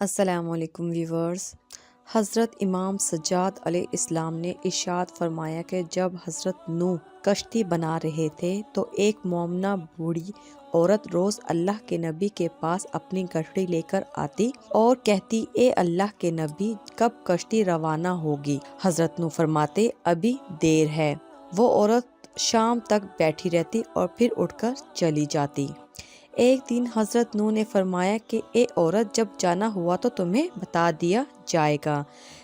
السلام علیکم ویورز۔ حضرت امام سجاد علیہ السلام نے ارشاد فرمایا کہ جب حضرت نوح کشتی بنا رہے تھے تو ایک مومنہ بوڑھی عورت روز اللہ کے نبی کے پاس اپنی گٹھڑی لے کر آتی اور کہتی، اے اللہ کے نبی، کب کشتی روانہ ہوگی؟ حضرت نوح فرماتے، ابھی دیر ہے۔ وہ عورت شام تک بیٹھی رہتی اور پھر اٹھ کر چلی جاتی۔ ایک دن حضرت نوح نے فرمایا کہ اے عورت، جب جانا ہوا تو تمہیں بتا دیا جائے گا۔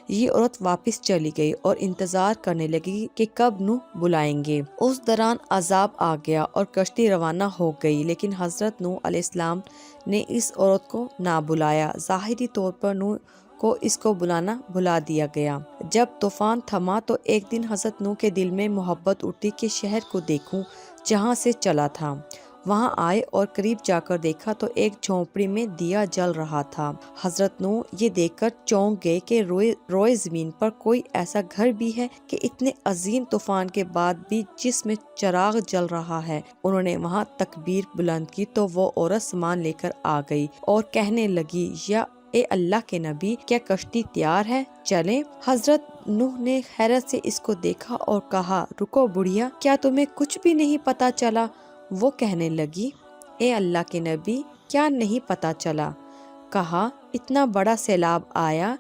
یہ عورت واپس چلی گئی اور انتظار کرنے لگی کہ کب نوح بلائیں گے۔ اس دوران عذاب آ گیا اور کشتی روانہ ہو گئی، لیکن حضرت نوح علیہ السلام نے اس عورت کو نہ بلایا۔ ظاہری طور پر نوح کو اس کو بلانا بھلا دیا گیا۔ جب طوفان تھما تو ایک دن حضرت نوح کے دل میں محبت اٹھی کہ شہر کو دیکھوں جہاں سے چلا تھا۔ وہاں آئے اور قریب جا کر دیکھا تو ایک جھونپڑی میں دیا جل رہا تھا۔ حضرت نوح یہ دیکھ کر چونک گئے کہ روئے زمین پر کوئی ایسا گھر بھی ہے کہ اتنے عظیم طوفان کے بعد بھی جس میں چراغ جل رہا ہے۔ انہوں نے وہاں تکبیر بلند کی تو وہ عورت سامان لے کر آ گئی اور کہنے لگی، یا اے اللہ کے نبی، کیا کشتی تیار ہے؟ چلیں۔ حضرت نوح نے حیرت سے اس کو دیکھا اور کہا، رکو بڑھیا، کیا تمہیں کچھ بھی نہیں پتا چلا؟ وہ کہنے لگی، اے اللہ کے نبی، کیا نہیں پتا چلا؟ کہا، اتنا بڑا سیلاب آیا،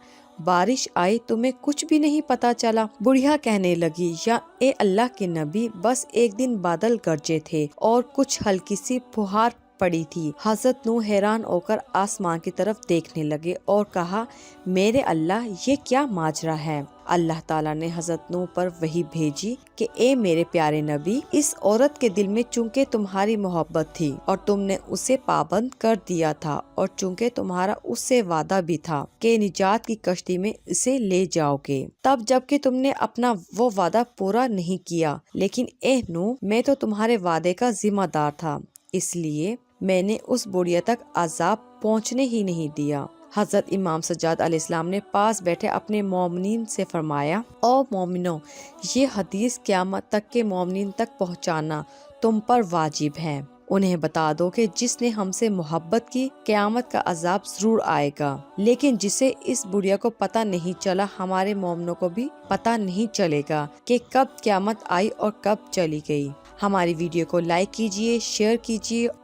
بارش آئی، تمہیں کچھ بھی نہیں پتا چلا؟ بڑھیا کہنے لگی، یا اے اللہ کے نبی، بس ایک دن بادل گرجے تھے اور کچھ ہلکی سی پھوہار پڑی تھی۔ حضرت نوح حیران ہو کر آسمان کی طرف دیکھنے لگے اور کہا، میرے اللہ، یہ کیا ماجرا ہے؟ اللہ تعالیٰ نے حضرت نوح پر وحی بھیجی کہ اے میرے پیارے نبی، اس عورت کے دل میں چونکہ تمہاری محبت تھی اور تم نے اسے پابند کر دیا تھا، اور چونکہ تمہارا اس سے وعدہ بھی تھا کہ نجات کی کشتی میں اسے لے جاؤ گے، تب جبکہ تم نے اپنا وہ وعدہ پورا نہیں کیا، لیکن اے نوح، میں تو تمہارے وعدے کا ذمہ دار تھا، اس لیے میں نے اس بڑھیا تک عذاب پہنچنے ہی نہیں دیا۔ حضرت امام سجاد علیہ السلام نے پاس بیٹھے اپنے مومنین سے فرمایا، او مومنو، یہ حدیث قیامت تک کے مومنین تک پہنچانا تم پر واجب ہے۔ انہیں بتا دو کہ جس نے ہم سے محبت کی، قیامت کا عذاب ضرور آئے گا، لیکن جسے اس بڑھیا کو پتہ نہیں چلا، ہمارے مومنوں کو بھی پتہ نہیں چلے گا کہ کب قیامت آئی اور کب چلی گئی۔ ہماری ویڈیو کو لائک کیجیے، شیئر کیجیے